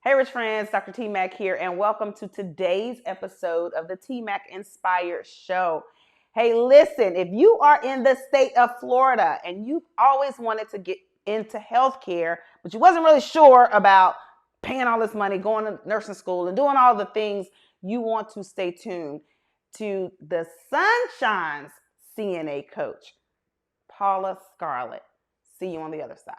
Hey, rich friends, Dr. T Mac here, and welcome to today's episode of the T Mac Inspired Show. Hey, listen, if you are in the state of Florida and you've always wanted to get into healthcare, but you wasn't really sure about paying all this money, going to nursing school, and doing all the things, you want to stay tuned to the Sunshine's CNA coach, Paula Scarlett. See you on the other side.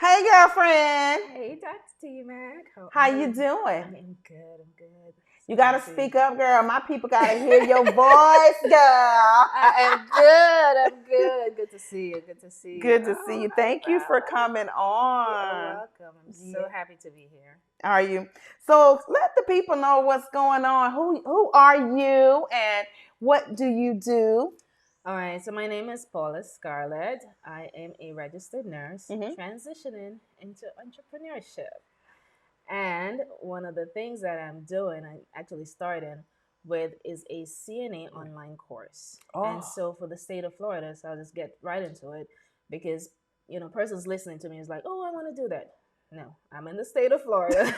Hey, girlfriend. Hey, Dr. T-Mac. How you doing? I'm good. You got to speak up, girl. My people got to hear your voice, girl. I'm good. Good to see you. Good to see you. Thank you for coming You're on. welcome. I'm so happy to be here. Are you? So let the people know what's going on. Who are you and what do you do? All right, so my name is Paula Scarlett. I am a registered nurse transitioning into entrepreneurship. And one of the things that I'm doing, I actually started with, is a CNA online course. And so for the state of Florida, so I'll just get right into it because, persons listening to me is like, oh, I want to do that. No, I'm in the state of Florida.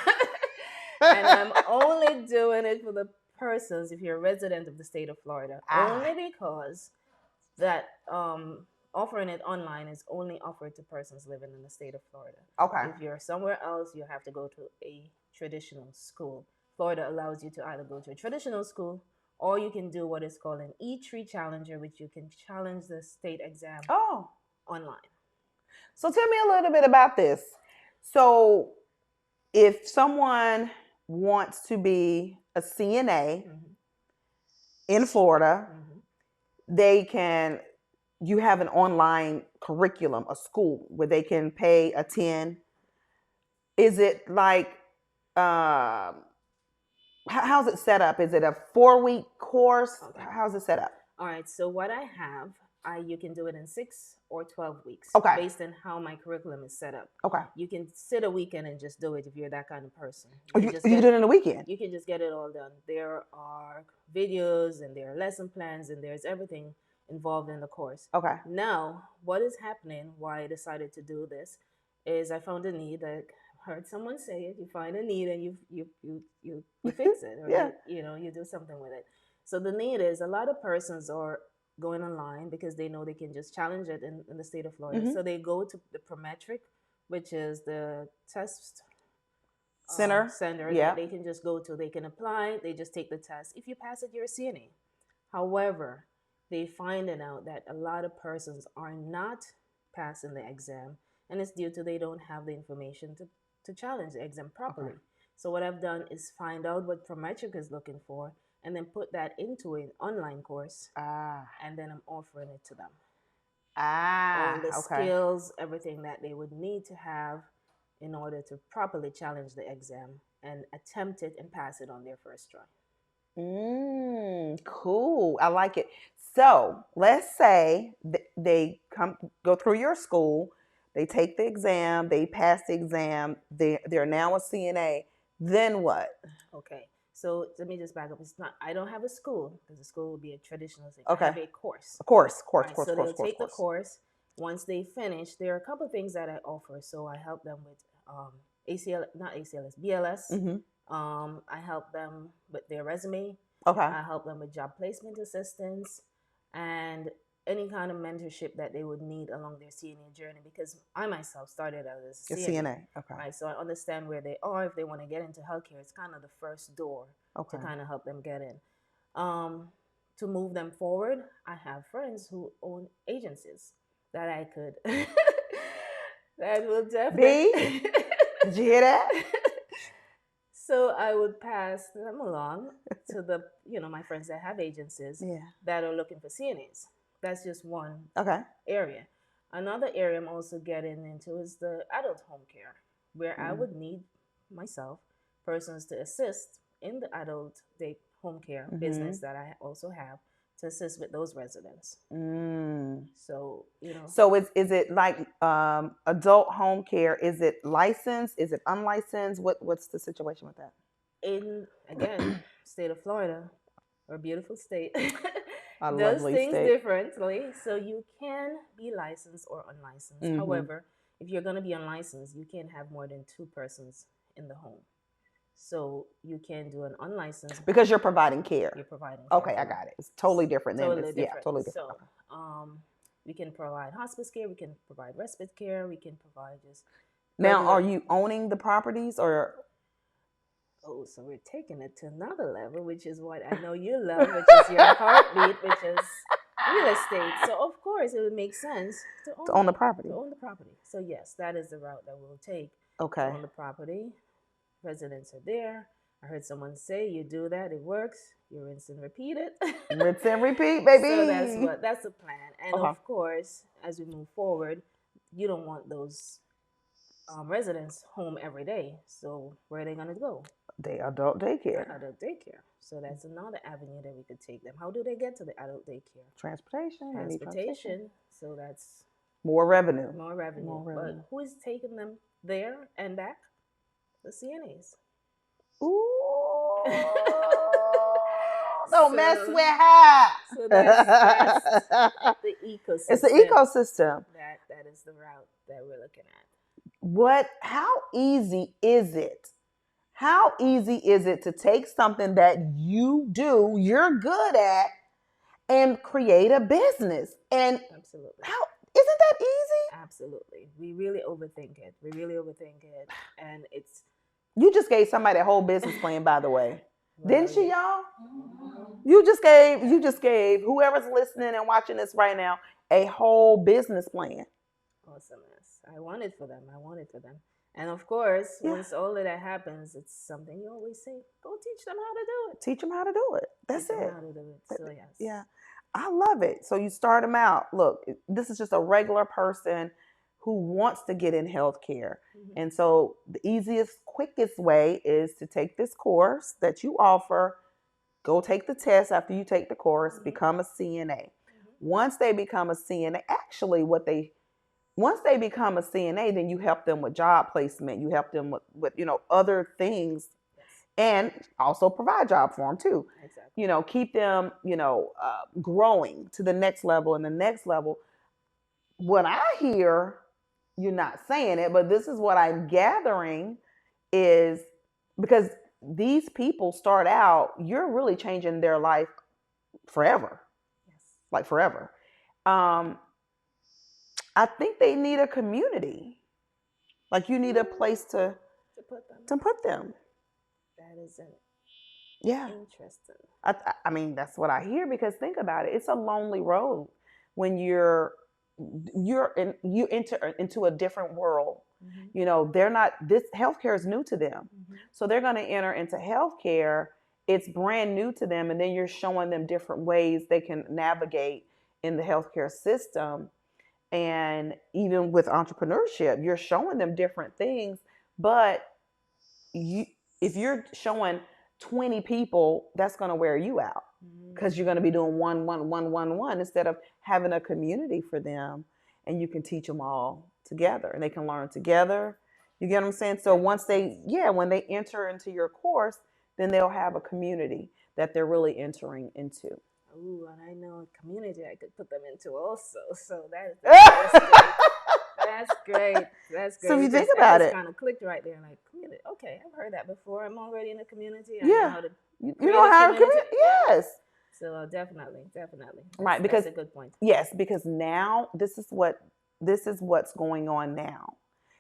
And I'm only doing it for the persons, if you're a resident of the state of Florida, only because that offering it online is only offered to persons living in the state of Florida. Okay. If you're somewhere else, you have to go to a traditional school. Florida allows you to either go to a traditional school or you can do what is called an E3 Challenger, which you can challenge the state exam online. So tell me a little bit about this. So if someone wants to be a CNA in Florida, you have an online curriculum, a school where they can attend. Is it like, how's it set up? Is it a 4-week course? Okay. How's it set up? All right. So what I have, you can do it in 6 or 12 weeks based on how my curriculum is set up. Okay. You can sit a weekend and just do it if you're that kind of person. You can do it in a weekend? You can just get it all done. There are videos and there are lesson plans and there's everything involved in the course. Okay. Now, what is happening, why I decided to do this, is I found a need. I heard someone say it. You find a need and you fix it, or you do something with it. So the need is, a lot of persons are going online because they know they can just challenge it in the state of Florida. So they go to the Prometric, which is the test center that they can just go to. They can apply. They just take the test. If you pass it, you're a CNA. However, they finding out that a lot of persons are not passing the exam, and it's due to they don't have the information to challenge the exam properly. Okay. So what I've done is find out what Prometric is looking for and then put that into an online course, and then I'm offering it to them. All the skills, everything that they would need to have in order to properly challenge the exam and attempt it and pass it on their first try. Cool. I like it. So let's say they go through your school, they take the exam, they pass the exam, they're now a CNA. Then what? Okay. So let me just back up. It's not. I don't have a school because the school would be a traditional thing. Okay. I have a course. So they'll take the course. Once they finish, there are a couple of things that I offer. So I help them with BLS. I help them with their resume. Okay. I help them with job placement assistance and any kind of mentorship that they would need along their CNA journey, because I myself started out as a CNA. Okay. Right. So I understand where they are. If they want to get into healthcare, it's kind of the first door to kind of help them get in. To move them forward, I have friends who own agencies that I could that will definitely Did you hear that? So I would pass them along to the my friends that have agencies that are looking for CNAs. That's just one area. Another area I'm also getting into is the adult home care, where I would need myself persons to assist in the adult home care business that I also have, to assist with those residents. So, So is it like adult home care? Is it licensed? Is it unlicensed? What's the situation with that? In, again, state of Florida, or beautiful state, A does lovely things state. differently. So you can be licensed or unlicensed. Mhm. However, if you're going to be unlicensed, you can't have more than 2 persons in the home. So you can do an unlicensed Because you're providing care. You're providing care. Okay, I got it. It's totally different than Totally this. different. Yeah, totally different. So, we can provide hospice care. We can provide respite care. We can provide just. Now, are you owning the properties or? Oh, so we're taking it to another level, which is what I know you love, which is your heartbeat, which is real estate. So of course, it would make sense to own the property. To own the property. So yes, that is the route that we'll take. Okay. To own the property. Residents are there. I heard someone say, you do that, it works. You rinse and repeat it. Rinse and repeat, baby. So that's the plan. And of course, as we move forward, you don't want those residents home every day. So where are they going to go? Adult daycare. Adult daycare. So that's another avenue that we could take them. How do they get to the adult daycare? Transportation. So that's more revenue. More revenue. But who is taking them there and back? The CNAs. Ooh. Don't mess with her. So that's the ecosystem. It's the ecosystem. That is the route that we're looking at. How easy is it? How easy is it to take something that you're good at, and create a business? And absolutely. Isn't that easy? Absolutely. We really overthink it. And it's. You just gave somebody a whole business plan, by the way. Didn't she, y'all? You just gave whoever's listening and watching this right now a whole business plan. Awesomeness. I want it for them. And of course, once all of that happens, it's something you always say, go teach them how to do it. Teach them how to do it. That's it. How to do it. So yes. Yeah. I love it. So you start them out. Look, this is just a regular person who wants to get in healthcare. Mm-hmm. And so the easiest, quickest way is to take this course that you offer, go take the test after you take the course, mm-hmm. become a CNA. Mm-hmm. Once they become a CNA, once they become a CNA, then you help them with job placement. You help them with other things, yes. And also provide job for them too. Exactly. Keep them, growing to the next level and the next level. What I hear, you're not saying it, but this is what I'm gathering is because these people start out, you're really changing their life forever. Yes. Like forever. I think they need a community. Like you need a place to put them. That is it. Yeah. Interesting. I mean, that's what I hear because think about it. It's a lonely road when you enter into a different world. Mm-hmm. This healthcare is new to them. Mm-hmm. So they're going to enter into healthcare. It's brand new to them. And then you're showing them different ways they can navigate in the healthcare system. And even with entrepreneurship, you're showing them different things. But if you're showing 20 people, that's going to wear you out because you're going to be doing one instead of having a community for them, and you can teach them all together and they can learn together. You get what I'm saying? So when they enter into your course, then they'll have a community that they're really entering into. Ooh, and I know a community I could put them into also. So that's great. That's great. So if you think about it, kind of clicked right there. Like community. Okay, I've heard that before. I'm already in a community. I know how to. You know how to community. Yes. So definitely. Right, because that's a good point. Yes, because now this is what's going on now,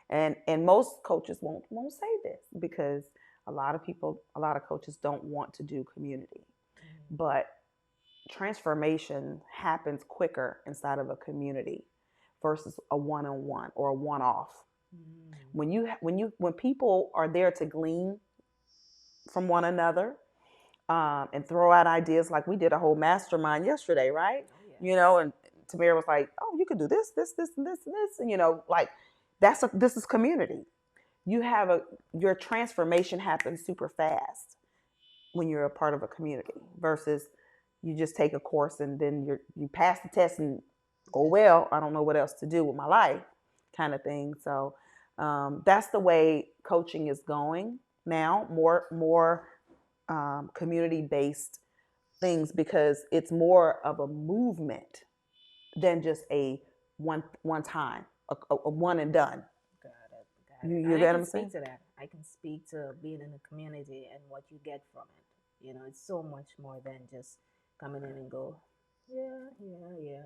and most coaches won't say this because a lot of coaches don't want to do community, but transformation happens quicker inside of a community versus a one-on-one or a one-off. When people are there to glean from one another and throw out ideas, like we did a whole mastermind yesterday, right? Oh, yes. And Tamara was like, "Oh, you could do this, and this, and this is community. Your transformation happens super fast when you're a part of a community versus you just take a course and then you pass the test and, oh, well, I don't know what else to do with my life kind of thing. So that's the way coaching is going now, more community-based things, because it's more of a movement than just a one time, a one and done. Got it. You get what I'm saying? I can speak to that. I can speak to being in a community and what you get from it. You know, it's so much more than just coming in and go, yeah,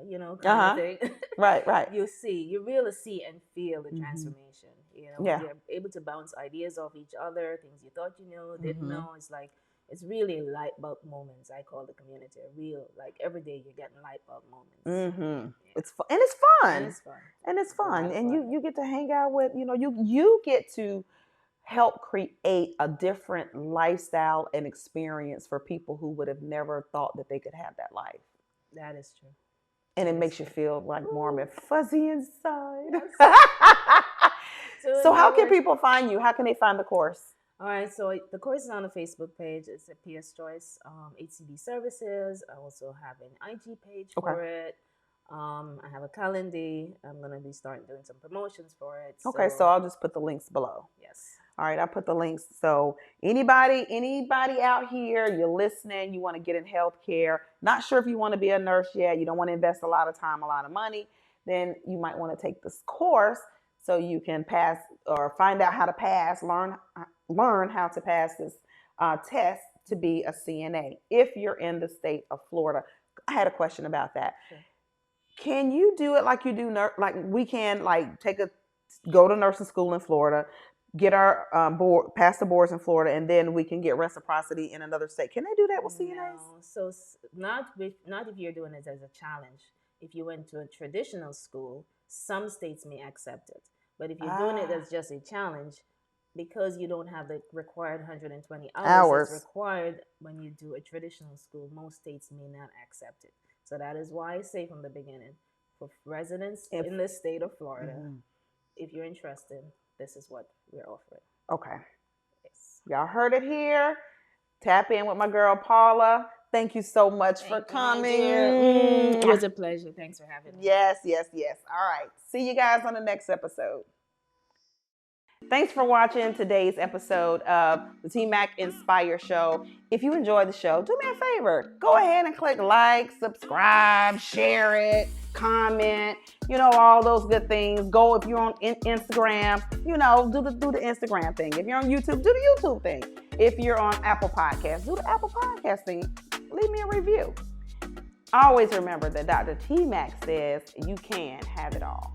you know, kind of thing. Right. You really see and feel the transformation. You know, when you're able to bounce ideas off each other, things you thought you knew, didn't know. It's like, it's really light bulb moments. I call the community a real, like, every day you're getting light bulb moments. It's fun. And it's fun. And you get to hang out with, you know, you get to help create a different lifestyle and experience for people who would have never thought that they could have that life. That is true. And it makes you feel like warm and fuzzy inside. Yes. So how can people find you? How can they find the course? All right, so the course is on the Facebook page. It's a PS Choice HCD Services. I also have an IG page for it. I have a calendar. I'm going to be starting doing some promotions for it. Okay, so I'll just put the links below. Yes. All right, I'll put the links. So anybody out here, you're listening, you want to get in healthcare, not sure if you want to be a nurse yet, you don't want to invest a lot of time, a lot of money, then you might want to take this course so you can pass or find out how to pass, learn how to pass this test to be a CNA if you're in the state of Florida. I had a question about that. Sure. Can you do it like you do, like we can, like go to nursing school in Florida, get our pass the boards in Florida, and then we can get reciprocity in another state? Can they do that with CNAs? No, so not if you're doing it as a challenge. If you went to a traditional school, some states may accept it. But if you're doing it as just a challenge, because you don't have the required 120 hours that's required when you do a traditional school, most states may not accept it. So that is why I say from the beginning, for residents in the state of Florida, if you're interested, this is what we're offering. Okay. Yes. Y'all heard it here. Tap in with my girl, Paula. Thank you so much for coming. It was a pleasure. Thanks for having me. Yes. All right. See you guys on the next episode. Thanks for watching today's episode of the T-Mac Inspire Show. If you enjoyed the show, do me a favor. Go ahead and click like, subscribe, share it, comment, all those good things. Go, if you're on Instagram, do the Instagram thing. If you're on YouTube, do the YouTube thing. If you're on Apple Podcasts, do the Apple Podcast thing. Leave me a review. Always remember that Dr. T-Mac says you can have it all.